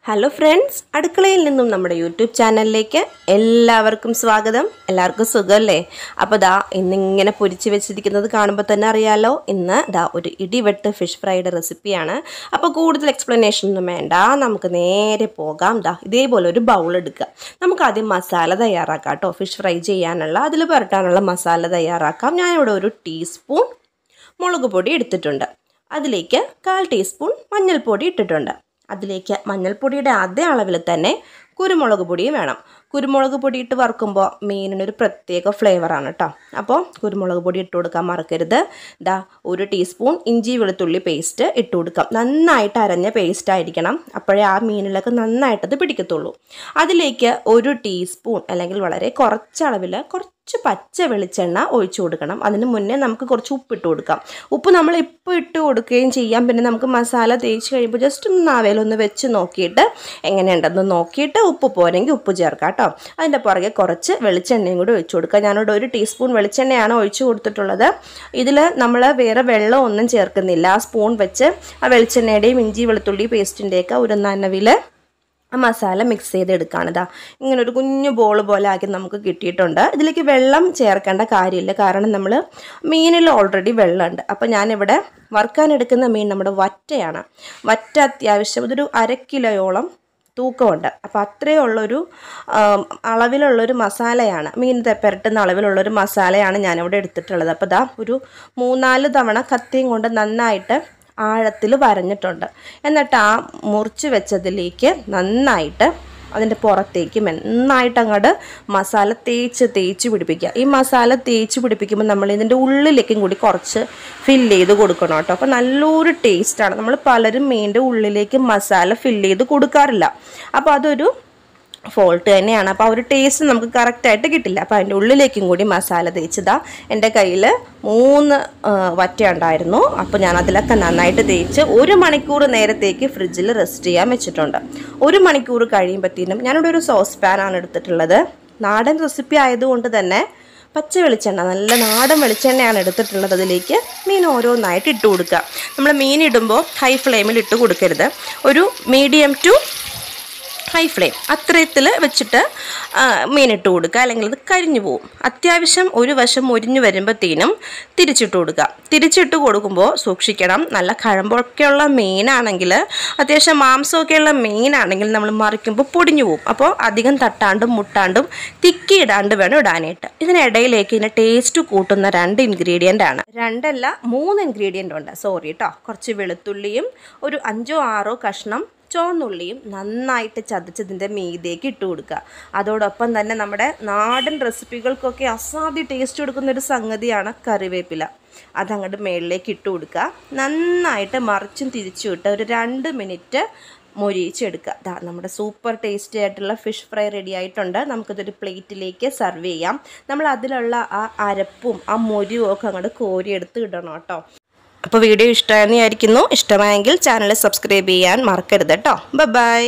Hello friends, അടുക്കളയിൽ നിന്നും നമ്മുടെ യൂട്യൂബ് ചാനലിലേക്ക് എല്ലാവർക്കും സ്വാഗതം. എല്ലാവർക്കും സുഖമല്ലേ? അപ്പോൾ ഇന്നിങ്ങനെ പൊരിച്ച് വെച്ചിരിക്കുന്നത് കാണുമ്പോൾ തന്നെ അറിയാലോ, ഇന്ന് ഒരു ഇടിവെട്ട് ഫിഷ് ഫ്രൈയുടെ റെസിപ്പിയാണ്. അപ്പോൾ കൂടുതൽ എക്സ്പ്ലനേഷൻ ഒന്നും വേണ്ട, നമുക്ക് നേരെ പോകാം. ഇതേപോലെ ഒരു ബൗൾ എടുക്കുക. നമുക്ക് ആദ്യം മസാല തയ്യാറാക്കാം കേട്ടോ. ഫിഷ് ഫ്രൈ ചെയ്യാനുള്ള, അതിൽ പുരട്ടാനുള്ള മസാല തയ്യാറാക്കാം. ഞാനിവിടെ ഒരു ടീസ്പൂൺ മുളക് പൊടി എടുത്തിട്ടുണ്ട്. അതിലേക്ക് 1/4 ടീസ്പൂൺ മഞ്ഞൾപ്പൊടി ഇട്ടിട്ടുണ്ട്. അതിലേക്ക് മഞ്ഞൾപ്പൊടിയുടെ അതേ അളവിൽ തന്നെ കുരുമുളക് പൊടിയും വേണം. കുരുമുളക് പൊടി ഇട്ട് വറുക്കുമ്പോൾ മീനിനൊരു പ്രത്യേക ഫ്ലേവറാണ് കേട്ടോ. അപ്പോൾ കുരുമുളക് പൊടി ഇട്ട് കൊടുക്കാൻ മറക്കരുത്. 1 ടീസ്പൂൺ ഇഞ്ചി വെളുത്തുള്ളി പേസ്റ്റ് ഇട്ട് കൊടുക്കാം. നന്നായിട്ട് അരഞ്ഞ പേസ്റ്റ് ആയിരിക്കണം, അപ്പോഴേ ആ മീനിലൊക്കെ നന്നായിട്ടത് പിടിക്കത്തുള്ളൂ. അതിലേക്ക് 1 ടീസ്പൂൺ അല്ലെങ്കിൽ വളരെ കുറച്ചളവിൽ കുറച്ച് പച്ച വെളിച്ചെണ്ണ ഒഴിച്ചു കൊടുക്കണം. അതിന് മുന്നേ നമുക്ക് കുറച്ച് ഉപ്പിട്ട് കൊടുക്കാം. ഉപ്പ് നമ്മൾ ഇപ്പോൾ ഇട്ട് കൊടുക്കുകയും ചെയ്യാം. പിന്നെ നമുക്ക് മസാല തേച്ച് കഴിയുമ്പോൾ ജസ്റ്റ് ഒന്ന് നാവേലൊന്ന് വെച്ച് നോക്കിയിട്ട് എങ്ങനെയുണ്ടെന്ന് നോക്കിയിട്ട് ഉപ്പ് പോരെങ്കിൽ ഉപ്പ് ചേർക്കാം കേട്ടോ. അതിൻ്റെ പുറകെ കുറച്ച് വെളിച്ചെണ്ണയും കൂടി ഒഴിച്ചു കൊടുക്കുക. ഞാനിവിടെ 1 ടീസ്പൂൺ വെളിച്ചെണ്ണയാണ് ഒഴിച്ചു കൊടുത്തിട്ടുള്ളത്. ഇതിൽ നമ്മൾ വേറെ വെള്ളം ഒന്നും ചേർക്കുന്നില്ല. ആ സ്പൂൺ വെച്ച് ആ വെളിച്ചെണ്ണയുടെയും ഇഞ്ചി വെളുത്തുള്ളി പേസ്റ്റിൻ്റെയൊക്കെ ഒരു നനവിൽ മസാല മിക്സ് ചെയ്തെടുക്കുകയാണ്. ഇങ്ങനെ ഒരു കുഞ്ഞു ബോൾ പോലെ ആക്കി നമുക്ക് കിട്ടിയിട്ടുണ്ട്. ഇതിലേക്ക് വെള്ളം ചേർക്കേണ്ട കാര്യമില്ല, കാരണം നമ്മൾ മീനിൽ ഓൾറെഡി വെള്ളമുണ്ട്. അപ്പോൾ ഞാനിവിടെ വറുക്കാനെടുക്കുന്ന മീൻ നമ്മുടെ വറ്റയാണ്. വറ്റ അത്യാവശ്യം ഇതൊരു 1/2 കിലോയോളം തൂക്കമുണ്ട്. അപ്പോൾ അത്രയും ഉള്ളൊരു അളവിലുള്ളൊരു മസാലയാണ്, മീൻ പുരട്ടുന്ന അളവിലുള്ളൊരു മസാലയാണ് ഞാനിവിടെ എടുത്തിട്ടുള്ളത്. അപ്പോൾ ഒരു 3-4 തവണ കത്തിയും കൊണ്ട് നന്നായിട്ട് ആഴത്തിൽ വരഞ്ഞിട്ടുണ്ട്. എന്നിട്ട് ആ മുറിച്ച് വെച്ചതിലേക്ക് നന്നായിട്ട് അതിൻ്റെ പുറത്തേക്ക് നന്നായിട്ട് അങ്ങോട്ട് മസാല തേച്ച് പിടിപ്പിക്കുക. ഈ മസാല തേച്ച് പിടിപ്പിക്കുമ്പോൾ നമ്മൾ ഇതിൻ്റെ ഉള്ളിലേക്കും കൂടി കുറച്ച് ഫില്ല് ചെയ്ത് കൊടുക്കണം കേട്ടോ. അപ്പോൾ നല്ലൊരു ടേസ്റ്റാണ്. നമ്മൾ പലരും മീനിൻ്റെ ഉള്ളിലേക്ക് മസാല ഫില്ല് ചെയ്ത് കൊടുക്കാറില്ല. അപ്പോൾ അതൊരു ഫോൾട്ട് തന്നെയാണ്. അപ്പോൾ ആ ഒരു ടേസ്റ്റ് നമുക്ക് കറക്റ്റായിട്ട് കിട്ടില്ല. അപ്പോൾ അതിൻ്റെ ഉള്ളിലേക്കും കൂടി മസാല തേച്ചതാ. എൻ്റെ കയ്യിൽ 3 വറ്റ ഉണ്ടായിരുന്നു. അപ്പോൾ ഞാൻ അതിലൊക്കെ നന്നായിട്ട് തേച്ച് 1 മണിക്കൂർ നേരത്തേക്ക് ഫ്രിഡ്ജിൽ റെസ്റ്റ് ചെയ്യാൻ വെച്ചിട്ടുണ്ട്. 1 മണിക്കൂർ കഴിയുമ്പോഴത്തേനും ഞാനിവിടെ ഒരു സോസ് പാനാണ് എടുത്തിട്ടുള്ളത്. നാടൻ റെസിപ്പി ആയതുകൊണ്ട് തന്നെ പച്ച വെളിച്ചെണ്ണ, നല്ല നാടൻ വെളിച്ചെണ്ണയാണ് എടുത്തിട്ടുള്ളത്. അതിലേക്ക് മീൻ ഓരോന്നായിട്ട് ഇട്ട് കൊടുക്കുക. നമ്മൾ മീൻ ഇടുമ്പോൾ ഹൈ ഫ്ലെയിമിൽ ഇട്ട് കൊടുക്കരുത്. ഒരു മീഡിയം ടു ഹൈ ഫ്ലെയിം അത്രത്തിൽ വെച്ചിട്ട് മീനിട്ട് കൊടുക്കുക, അല്ലെങ്കിൽ അത് കരിഞ്ഞു പോവും. അത്യാവശ്യം ഒരു വശം മുരിഞ്ഞു വരുമ്പോഴത്തേനും തിരിച്ചിട്ട് കൊടുക്കുക. തിരിച്ചിട്ട് കൊടുക്കുമ്പോൾ സൂക്ഷിക്കണം, നല്ല കഴമ്പൊക്കെയുള്ള മീനാണെങ്കിൽ, അത്യാവശ്യം മാംസമൊക്കെയുള്ള മീനാണെങ്കിൽ നമ്മൾ മറിക്കുമ്പോൾ പൊടിഞ്ഞു പോവും. അപ്പോൾ അധികം തട്ടാണ്ടും മുട്ടാണ്ടും തിക്കിയിടാണ്ട് വേണം ഇടാനായിട്ട്. ഇതിനിടയിലേക്ക് ഇതിൻ്റെ ടേസ്റ്റ് കൂട്ടുന്ന 2 ഇൻഗ്രീഡിയൻ്റ് ആണ്. 2 അല്ല 3 ഇൻഗ്രീഡിയൻ്റ് ഉണ്ട്, സോറി കേട്ടോ. കുറച്ച് വെളുത്തുള്ളിയും ഒരു 5-6 കഷ്ണം ചുവന്നുള്ളിയും നന്നായിട്ട് ചതച്ചതിൻ്റെ മീതേക്ക് ഇട്ട് കൊടുക്കുക. അതോടൊപ്പം തന്നെ നമ്മുടെ നാടൻ റെസിപ്പികൾക്കൊക്കെ അസാധ്യ ടേസ്റ്റ് കൊടുക്കുന്നൊരു സംഗതിയാണ് കറിവേപ്പില. അതങ്ങോട്ട് മേളിലേക്ക് ഇട്ട് കൊടുക്കുക. നന്നായിട്ട് മറിച്ചും തിരിച്ചും ഇട്ട് ഒരു 2 മിനിറ്റ് മൊരിയിച്ചെടുക്കുക. നമ്മുടെ സൂപ്പർ ടേസ്റ്റി ആയിട്ടുള്ള ഫിഷ് ഫ്രൈ റെഡി ആയിട്ടുണ്ട്. നമുക്കിതൊരു പ്ലേറ്റിലേക്ക് സെർവ് ചെയ്യാം. നമ്മൾ അതിലുള്ള ആ അരപ്പും ആ മൊരിയും ഒക്കെ അങ്ങോട്ട് കോരിയെടുത്ത് ഇടണം കേട്ടോ. അപ്പോൾ വീഡിയോ ഇഷ്ടമായെന്ന് വിചാരിക്കുന്നു. ഇഷ്ടമായെങ്കിൽ ചാനൽ സബ്സ്ക്രൈബ് ചെയ്യാൻ മറക്കരുത് കേട്ടോ. ബൈ.